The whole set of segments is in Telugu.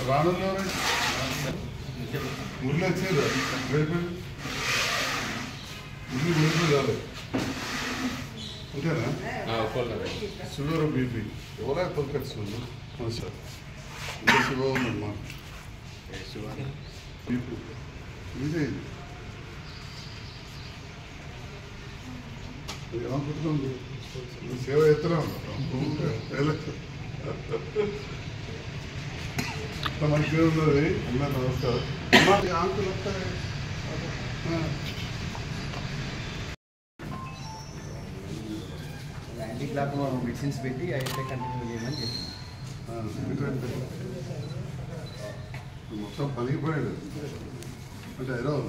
రానుల్లో ఊళ్ళో వచ్చేది వెళ్ళిపోయి ఊళ్ళో వెళ్ళిపోయి రాలేదు అంతేనా? షుగర్ బీపీ ఎవరా తొలకొచ్చింది సార్ ఇంకా శివ ఉన్నాడు మా బీపీ ఇదే ఏమనుకుంటున్నాం సేవ ఎత్తనా మంచిగా ఉన్నది అన్నా నమస్కారం ఆంకులు వస్తాయి యాంటీ క్లాక్ మెడిసిన్స్ పెట్టి అయితే కంటిన్యూ చేయమని చెప్పి మొత్తం పలిగిపోయాడు అంటే హైదరాబాద్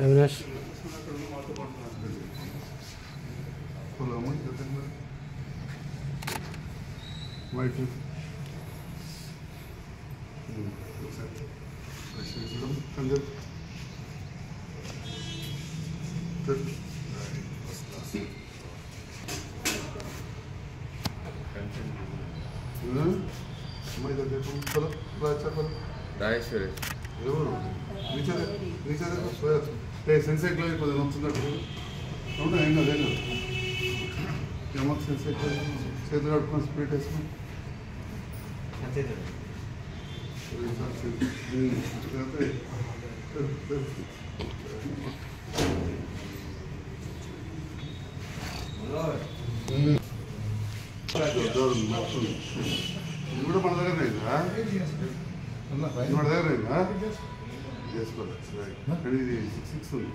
అవినాష్ వైట్ రాజేశ్వరి ఎవరు సెన్సెక్లో కొద్దిగా నొచ్చున్నట్టు అవునా ఏం కాదు ఏమో సెన్సెక్ చేతులు కట్టుకొని స్పీడ్ వేసుకొని ఇది కూడా మన దగ్గర అయిందా మన దగ్గర అయిందా చేసుకోవాలి ఇది 6 ఉంది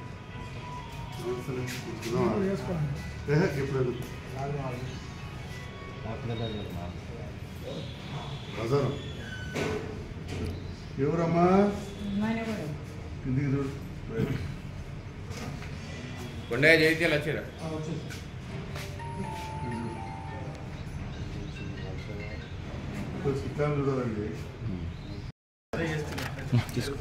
ఎప్పుడు బజారు ఎవరమ్మా ఇంటికి చూడు కొండయ్య జైత్యాలు వచ్చారా చిత్రాలు చూడాలండి కొంచెం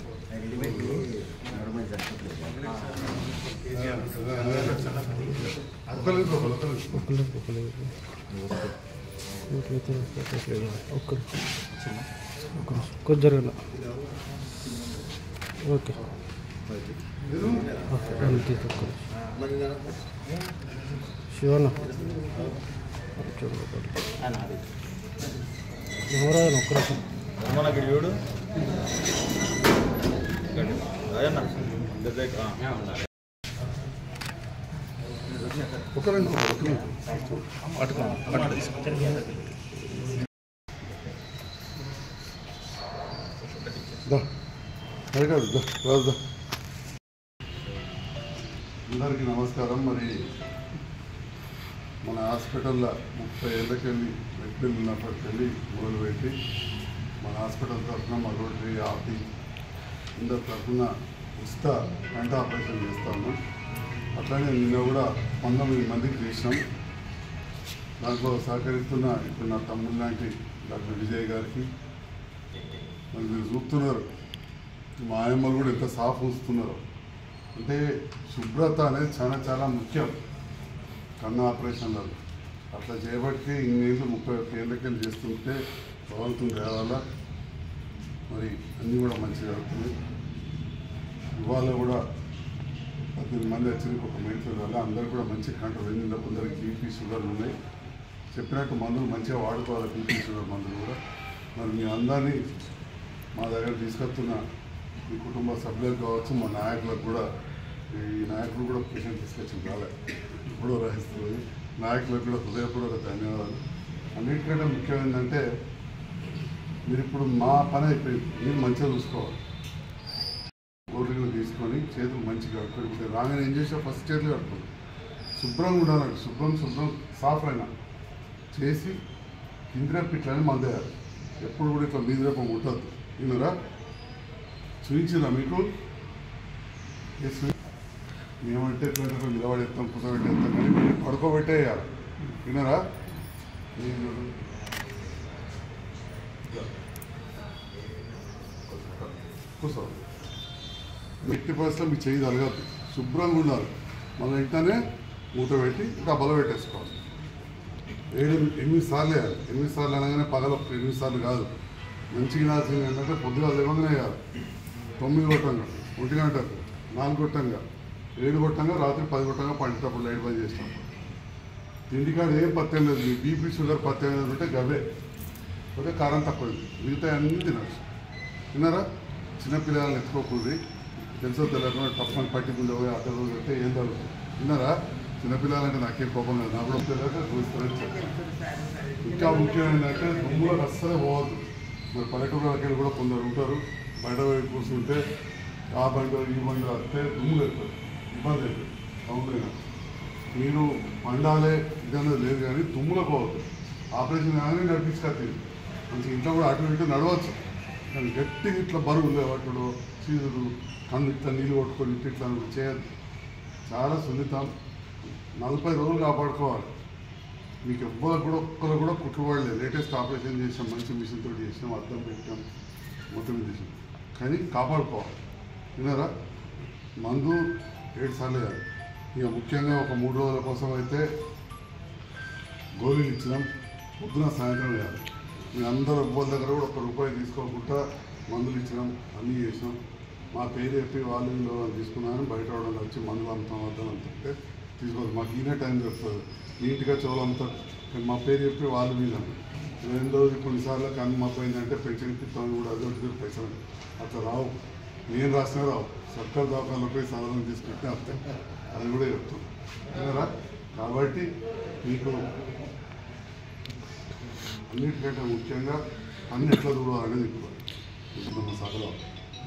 ఓకే శివన్న ఎవరైనా ఒక్కరు మనకి చూడు అందరికీ నమస్కారం. మరి మన హాస్పిటల్లో 30 ఏళ్ళకెళ్ళి వ్యక్తులు ఉన్నప్పటికెళ్ళి మొదలుపెట్టి మన హాస్పిటల్ తరఫున మా రోటరీ ఆర్టీ అందరి తరఫున ఉచిత కంటి ఆపరేషన్ చేస్తాము. అట్లానే నిన్న కూడా 19 మందికి చేసినాం. దాంట్లో సహకరిస్తున్న ఇప్పుడు నా తమ్ముడు లాంటి డాక్టర్ విజయ్ గారికి మరి మీరు చూపుతున్నారు, మా ఆయమ్మలు కూడా ఎంత సాఫ్ ఉంచుతున్నారు. అంటే శుభ్రత అనేది చాలా చాలా ముఖ్యం కన్ను ఆపరేషన్లలో. అట్లా చేయబట్టి ఇన్నేళ్ళు 31 ఏళ్ళకెళ్ళి చేస్తుంటే భగవంతుని దయ వల్ల మరి అన్నీ కూడా మంచిగా అవుతుంది. ఇవాళ కూడా 18 మంది వచ్చింది ఒక మెడికల్ వల్ల అందరూ కూడా మంచి కంట్రోల్ అయింది. కొందరికి బీపీ షుగర్లు ఉన్నాయి. చెప్పినట్టు మందులు మంచిగా వాడుకోవాలి, బీపీ షుగర్ మందులు కూడా. మరి మీ అందరినీ మా దగ్గర తీసుకొస్తున్న మీ కుటుంబ సభ్యులకు కావచ్చు, మా నాయకులకు కూడా, ఈ నాయకులు కూడా పేషెంట్ తీసుకొచ్చింది రాలే ఇప్పుడు రహిస్తుంది. నాయకులకు కూడా హృదయపూర్వక ధన్యవాదాలు. అన్నిటికంటే ముఖ్యం ఏంటంటే మీరు ఇప్పుడు మా పని అయిపోయింది, మీరు మంచిగా చూసుకోవాలి. గోర్లు తీసుకొని చేతులు మంచిగా కడుక్కొని రాగానే ఏం చేసా ఫస్ట్ చేతులు కడుక్కోండి, శుభ్రంగా ఉండాలి. శుభ్రం సాఫ్ అయినా చేసి కిందిరా పిట్లని మందేయాలి. ఎప్పుడు కూడా ఇట్లా మీద రేపు ముట్టద్దు. విన్నారా? చూపించిందా మీకు? మేమంటే నిలబడేస్తాం, కూర్చోబెట్టేస్తాం, కానీ పడుకోబెట్టేయాలి. విన్నారా? కూర్చో. 80% మీ చేయి తలగద్దు, శుభ్రంగా ఉండాలి. మళ్ళీ వెంటనే మూత పెట్టి డబ్బాలో పెట్టేసుకోవాలి. 8 సార్లు వేయాలి. 8 సార్లు అనగానే పగల 8 సార్లు కాదు, మంచిగా వినాల్సింది ఏంటంటే పొద్దుగా లేవగానే కాదు 9 కొట్టంగా 1 గంటకు 4 కొట్టంగా 7 కొట్టంగా రాత్రి 10 కొట్టంగా పండేటప్పుడు లైట్ బంద్ చేస్తాం. ఇంటికాడ ఏం పత్యం లేదు, మీ బీపీ షుగర్ పత్యం లేదు ఉంటే గవే ఓకే, కారం తక్కువ మిగతా అన్నీ తినచ్చు. విన్నారా? చిన్నపిల్లలను ఎత్తుకోకూడదు, తెలుసో తెలియకుండా తప్పని పట్టికుండా పోయి అక్కడ రోజు పెడితే ఏం జరుగుతుంది. విన్నారా? చిన్నపిల్లలంటే నాకేం కోపం లేదు, నాకు కూడా తెలియక చూస్తారు. ఇంకా ముఖ్యం ఏంటంటే దుమ్ములకు అస్సలే పోవద్దు. మరి పల్లెటూరులకి కూడా కొందరు ఉంటారు, బయట పోయి కూర్చుంటే ఆ బండి ఈ బండి వస్తే దుమ్ములు అవుతుంది, ఇబ్బంది అవుతుంది. అవును, మీరు పండాలే ఇదన్నది లేదు కానీ దుమ్ములకు పోవద్దు. ఆపరేషన్ కానీ నడిపించుకొచ్చింది మంచిగా ఇంట్లో కూడా అటు ఇటు నడవచ్చు, కానీ గట్టిగా ఇట్లా బరువు లేవట్టుడు చీదుడు కన్ను ఇట్లా నీళ్ళు కొట్టుకొని ఇట్లా చేయద్దు. చాలా సున్నితం, 40 రోజులు కాపాడుకోవాలి. మీకు ఎవ్వరు కూడా ఒక్కరు కూడా కుట్టుబడలేదు. లేటెస్ట్ ఆపరేషన్ చేసాం, మంచి మిషన్ తోటి చేసినాం, అర్థం పెట్టాం, మొత్తం చేసాం, కానీ కాపాడుకోవాలి. విన్నారా? మందు 7 సార్లు కాదు, ఇక ముఖ్యంగా ఒక 3 రోజుల కోసం అయితే గోళీలు ఇచ్చినాం, పొద్దున సాయంత్రం కాదు. మీ అందరూ ఎవ్వరి దగ్గర కూడా ₹1 తీసుకోకుండా మందులు ఇచ్చినాం, అన్నీ చేసినాం. మా పేరు చెప్పి వాళ్ళు వీళ్ళు తీసుకున్నాను, బయట వాడు వచ్చి మందులు అమ్ముతాం వద్దాం అంటే తీసుకోవాలి. మాకు ఈయన టైం చెప్తుంది, నీట్గా చెవులు అమ్ముతారు, కానీ మా పేరు చెప్పి వాళ్ళు వీళ్ళు రెండోది కొన్నిసార్లు కన్ను మాపోయిందంటే పెన్షన్ ఇస్తాను కూడా అదే ఒకటి పైసలు అట్లా రావు. నేను రాసినా రావు, సర్కారు దవాఖానలో పోయి సాధారణ తీసుకుంటే అంతే, అది కూడా చెప్తాం. విన్నారా? కాబట్టి మీకు అన్నిటికంటే ముఖ్యంగా అన్ని ఎట్లా చూడాలనేది ఇప్పుడు మన సభలో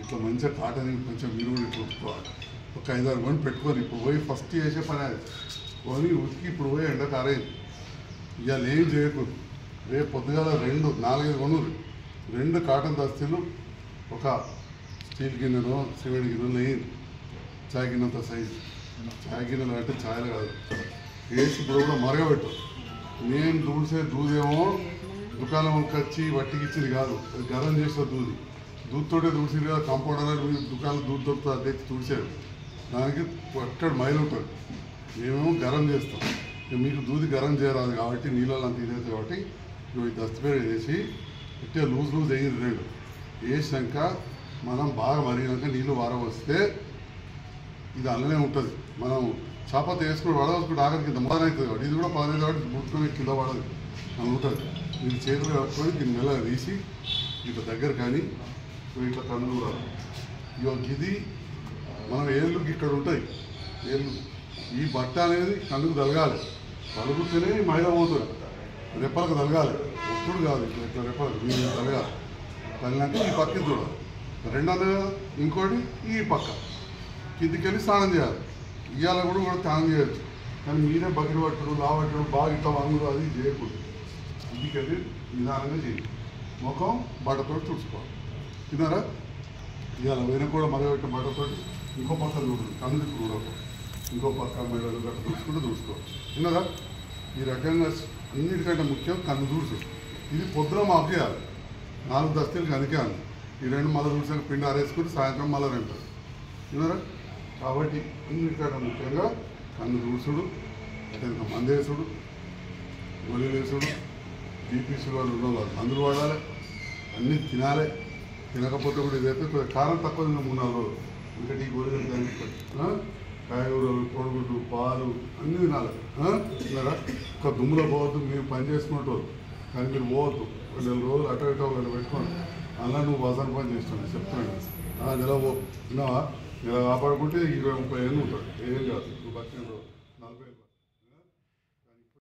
ఇట్లా మంచిగా కాటన్ కొంచెం మీరు కూడా ఇట్లా ఉట్టుకోవాలి. ఒక 5-6 మంది పెట్టుకొని ఇప్పుడు పోయి ఫస్ట్ చేసే పని అది కొని ఉతికి ఇప్పుడు పోయి ఎండకు అరేంజ్ ఇవాళ ఏం చేయకూడదు. రేపు పొద్దుగాల 4-5 కొనురు, 2 కాటన్ దస్తీలు, ఒక స్టీల్ గిన్నెలో సిమెంట్ గిన్నెలో వేయండి, చాయ్ గిన్నెంత సైజు. చాయ్ గిన్నెలు అంటే ఛాయలు కాదు, వేసి ఇప్పుడు కూడా మరగబెట్టు. నేను దూదేమో దుకాణంకి వచ్చి వట్టికిచ్చింది కాదు, అది గరం చేసిన దూదితోటే దూడ్చింది కదా. కంపౌండర్ దుకాణం దూద్ దొరుకుతుంది, అది తెచ్చి తుడిచారు, దానికి అక్కడ మైలు ఉంటుంది. మేమేమో గరం చేస్తాం, మీకు దూది గరం చేయరాదు కాబట్టి నీళ్ళలో అంత ఇదైతే కాబట్టి నువ్వు ఈ దస్తపేరు వేసి ఇట్టే లూజ్ వేయండి. 2 వేసాక మనం బాగా మరిగినాక నీళ్ళు వస్తే ఇది అలానే ఉంటుంది. మనం చాపత్తి వేసుకుని వడవసుకుంటే ఆఖరికి కింద మొదలు అవుతుంది కాబట్టి ఇది కూడా 15 కాబట్టి ముట్టుకొని కింద పడదు అని ఉంటుంది. మీరు చేతులు కట్టుకొని దీన్ని మెల్లగా తీసి ఇట్లా దగ్గర కానీ ఇట్లా కన్ను రాదు. ఇది మనం ఏళ్ళుకి ఇక్కడ ఉంటాయి ఏళ్ళు, ఈ బట్ట అనేది కన్నుకు తలగాలి, తలుగుతూనే మైల పోతుంది, రెప్పలకు తలగాలి, ఒప్పుడు కాదు ఇట్లా ఇట్లా రెప్పలకు మీరు తలగాలి. తగినాక ఈ పక్కకి చూడాలి, 2 ఇంకోటి ఈ పక్క కిందికి వెళ్ళి స్నానం చేయాలి. ఇవాళ కూడా స్నానం చేయొచ్చు, కానీ మీరే బకెట్ పట్టడం లావట్టడం బాగా ఇట్లా వంగులు అది చేయకూడదు. ఇంటికి వెళ్ళి నిదానంగా చేయాలి, ముఖం బట్టతో తుడుచుకోవాలి. తిన్నారా? ఇవాళ వెనక కూడా మరొకటి బట్టతో ఇంకో పక్క చూడండి, కన్నుకి చూడకు, ఇంకో పక్క మెడలు గట్ట చూసుకోవచ్చు. తిన్నారా? ఈ రకంగా అన్నిటికంటే ముఖ్యం కన్ను దూడ్చు. ఇది పొద్దున మాపు చేయాలి, 4 దస్తీలు కనికేయాలి. ఈ 2 మళ్ళీ దూడ్చాక పిండి ఆరేసుకుని సాయంత్రం మళ్ళీ 2. తిన్నారా? కాబట్టి అన్నిటికంటే ముఖ్యంగా కన్ను దూడ్చుడు, ఇంకా మందేసుడు, గొల్లీలు వేసుడు, బీపీ షుగర్ ఉన్న వాళ్ళు మందులు వాడాలి, అన్నీ తినాలి. తినకపోతే కూడా ఇదైతే కారం తక్కువ 3-4 రోజులు ఇంకా ఈ గొర్రెలు దానికి కాయగూరలు, కొడుగుడ్లు, పాలు అన్నీ తినాలి. తిన్నారా? ఒక దుమ్ములో పోవద్దు, మీరు పని చేసుకునేటోళ్ళు, కానీ మీరు పోవద్దు. 2 రోజులు అటు ఇటు పెట్టుకోండి, అలా నువ్వు వజన పని చేస్తున్నావు చెప్తున్నాను. నెల తిన్నావా? ఇలా కాపాడుకుంటే 20-30 ఏళ్ళు ఉంటాడు, ఏం కాదు. నువ్వు 40 40